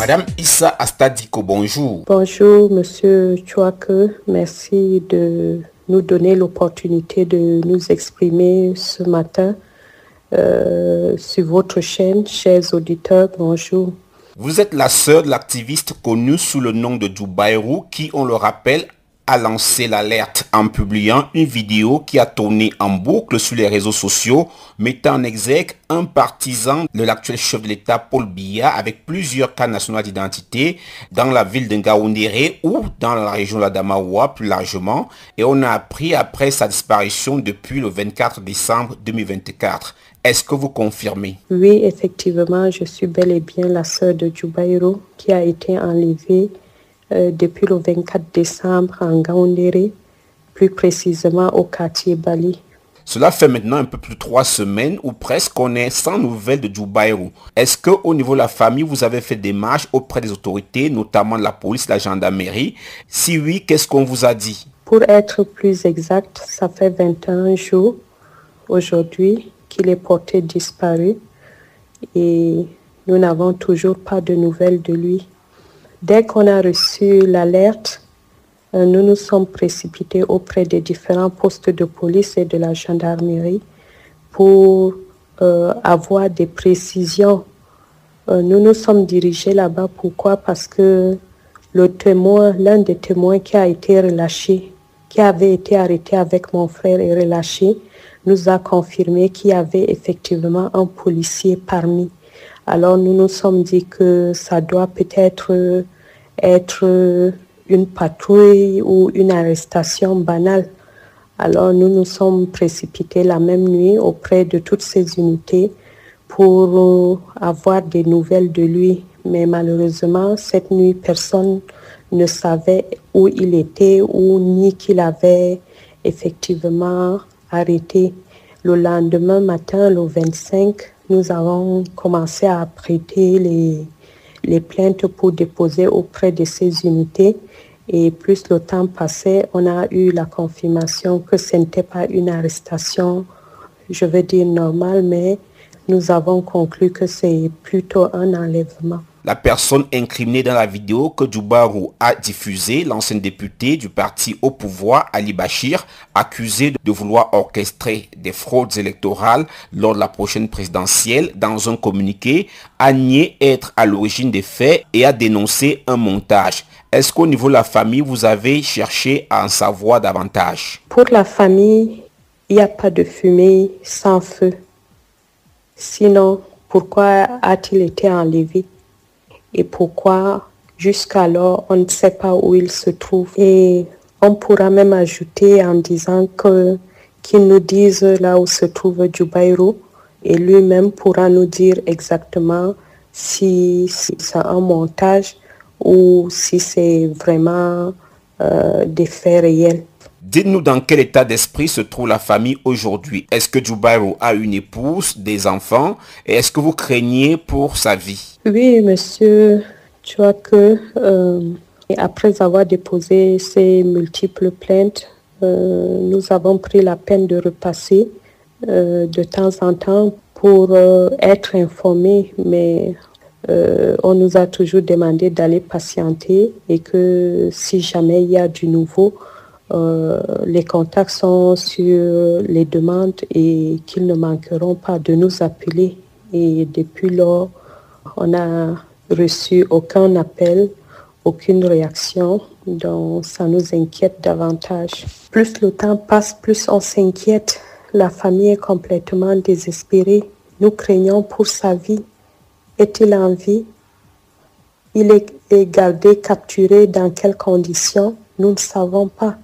Madame Issa Astadiko, bonjour. Bonjour, Monsieur Chouake. Merci de nous donner l'opportunité de nous exprimer ce matin sur votre chaîne. Chers auditeurs, bonjour. Vous êtes la sœur de l'activiste connue sous le nom de Djoubayrou qui, on le rappelle, a lancé l'alerte en publiant une vidéo qui a tourné en boucle sur les réseaux sociaux, mettant en exergue un partisan de l'actuel chef de l'État Paul Biya avec plusieurs cas nationaux d'identité dans la ville de Ngaoundéré ou dans la région de l'Adamaoua plus largement. Et on a appris après sa disparition depuis le 24 décembre 2024. Est-ce que vous confirmez? Oui, effectivement, je suis bel et bien la sœur de Djoubayrou qui a été enlevée depuis le 24 décembre en Ngaoundéré, plus précisément au quartier Bali. Cela fait maintenant un peu plus de 3 semaines ou presque qu'on est sans nouvelles de Djoubayrou. Est-ce qu'au niveau de la famille, vous avez fait des démarches auprès des autorités, notamment de la police, la gendarmerie? Si oui, qu'est-ce qu'on vous a dit? Pour être plus exact, ça fait 21 jours aujourd'hui qu'il est porté disparu et nous n'avons toujours pas de nouvelles de lui. Dès qu'on a reçu l'alerte, nous nous sommes précipités auprès des différents postes de police et de la gendarmerie pour avoir des précisions. Nous nous sommes dirigés là-bas. Pourquoi? Parce que l'un des témoins qui a été relâché, qui avait été arrêté avec mon frère et relâché, nous a confirmé qu'il y avait effectivement un policier parmi. Alors nous nous sommes dit que ça doit peut-être être une patrouille ou une arrestation banale. Alors nous nous sommes précipités la même nuit auprès de toutes ces unités pour avoir des nouvelles de lui. Mais malheureusement, cette nuit, personne ne savait où il était ou ni qu'il avait effectivement arrêté. Le lendemain matin, le 25, nous avons commencé à prêter les plaintes pour déposer auprès de ces unités. Et plus le temps passait, on a eu la confirmation que ce n'était pas une arrestation, je veux dire normale, mais nous avons conclu que c'est plutôt un enlèvement. La personne incriminée dans la vidéo que Djoubayrou a diffusée, l'ancien député du parti au pouvoir, Ali Bachir, accusé de vouloir orchestrer des fraudes électorales lors de la prochaine présidentielle, dans un communiqué, a nié être à l'origine des faits et a dénoncé un montage. Est-ce qu'au niveau de la famille, vous avez cherché à en savoir davantage? Pour la famille, il n'y a pas de fumée sans feu. Sinon, pourquoi a-t-il été enlevé? Et pourquoi jusqu'alors on ne sait pas où il se trouve. Et on pourra même ajouter en disant qu'il nous dise là où se trouve Djoubayrou et lui-même pourra nous dire exactement si c'est un montage ou si c'est vraiment des faits réels. Dites-nous dans quel état d'esprit se trouve la famille aujourd'hui. Est-ce que Djoubayrou a une épouse, des enfants et est-ce que vous craignez pour sa vie? Oui, monsieur, tu vois que après avoir déposé ces multiples plaintes, nous avons pris la peine de repasser de temps en temps pour être informés, mais on nous a toujours demandé d'aller patienter et que si jamais il y a du nouveau, les contacts sont sur les demandes et qu'ils ne manqueront pas de nous appeler. Et depuis lors, on n'a reçu aucun appel, aucune réaction, donc ça nous inquiète davantage. Plus le temps passe, plus on s'inquiète. La famille est complètement désespérée. Nous craignons pour sa vie. Est-il en vie? Il est gardé, capturé, dans quelles conditions? Nous ne savons pas.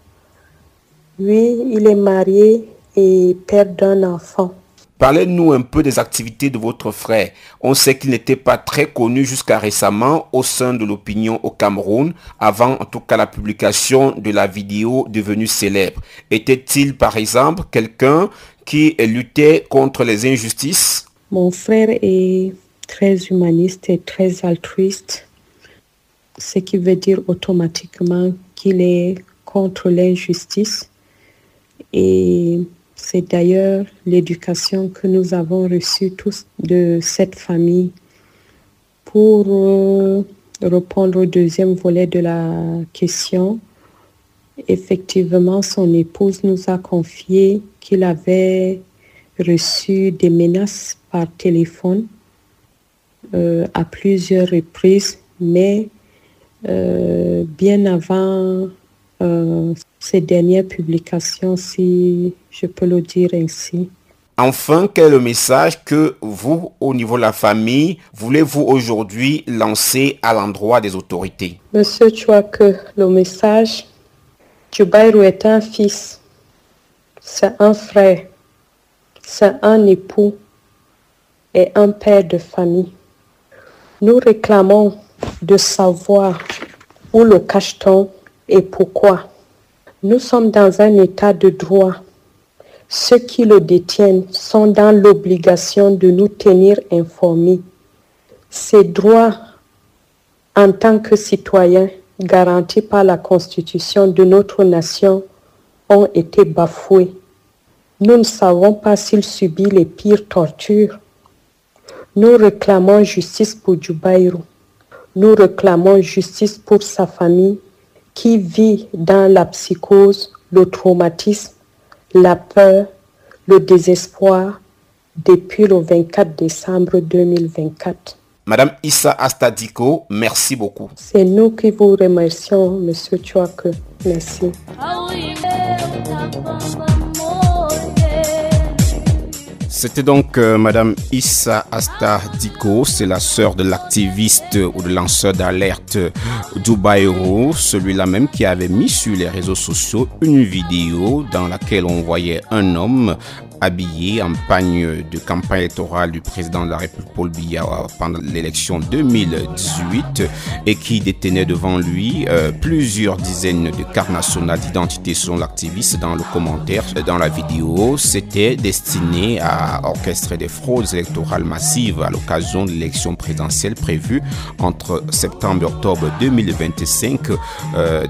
Lui, il est marié et père d'un enfant. Parlez-nous un peu des activités de votre frère. On sait qu'il n'était pas très connu jusqu'à récemment au sein de l'opinion au Cameroun, avant en tout cas la publication de la vidéo devenue célèbre. Était-il par exemple quelqu'un qui luttait contre les injustices? Mon frère est très humaniste et très altruiste, ce qui veut dire automatiquement qu'il est contre l'injustice. Et c'est d'ailleurs l'éducation que nous avons reçue tous de cette famille. Pour répondre au deuxième volet de la question, effectivement, son épouse nous a confié qu'il avait reçu des menaces par téléphone à plusieurs reprises, mais bien avant ces dernières publications, si je peux le dire ainsi. Enfin, quel est le message que vous, au niveau de la famille, voulez-vous aujourd'hui lancer à l'endroit des autorités? Monsieur Chouake, le message, Djoubaïrou est un fils, c'est un frère, c'est un époux et un père de famille. Nous réclamons de savoir où le cache-t-on et pourquoi. Nous sommes dans un état de droit. Ceux qui le détiennent sont dans l'obligation de nous tenir informés. Ces droits, en tant que citoyens, garantis par la Constitution de notre nation, ont été bafoués. Nous ne savons pas s'il subit les pires tortures. Nous réclamons justice pour Djoubaïrou. Nous réclamons justice pour sa famille qui vit dans la psychose, le traumatisme, la peur, le désespoir depuis le 24 décembre 2024. Madame Issa Asta Diko, merci beaucoup. C'est nous qui vous remercions, Monsieur Chouake. Merci. C'était donc Madame Issa Asta Diko, c'est la sœur de l'activiste ou de lanceur d'alerte Djoubaïrou, celui-là même qui avait mis sur les réseaux sociaux une vidéo dans laquelle on voyait un homme habillé en pagne de campagne électorale du président de la République Paul Biya pendant l'élection 2018 et qui détenait devant lui plusieurs dizaines de cartes nationales d'identité selon l'activiste. Dans le commentaire, dans la vidéo, c'était destiné à orchestrer des fraudes électorales massives à l'occasion de l'élection présidentielle prévue entre septembre et octobre 2025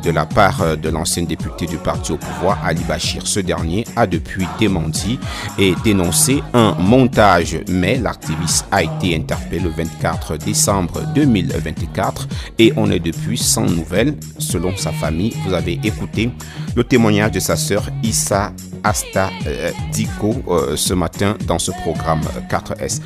de la part de l'ancien député du parti au pouvoir Ali Bachir. Ce dernier a depuis démenti et dénoncé un montage, mais l'activiste a été interpellé le 24 décembre 2024 et on est depuis sans nouvelles. Selon sa famille, vous avez écouté le témoignage de sa sœur Issa Asta Diko ce matin dans ce programme 4S.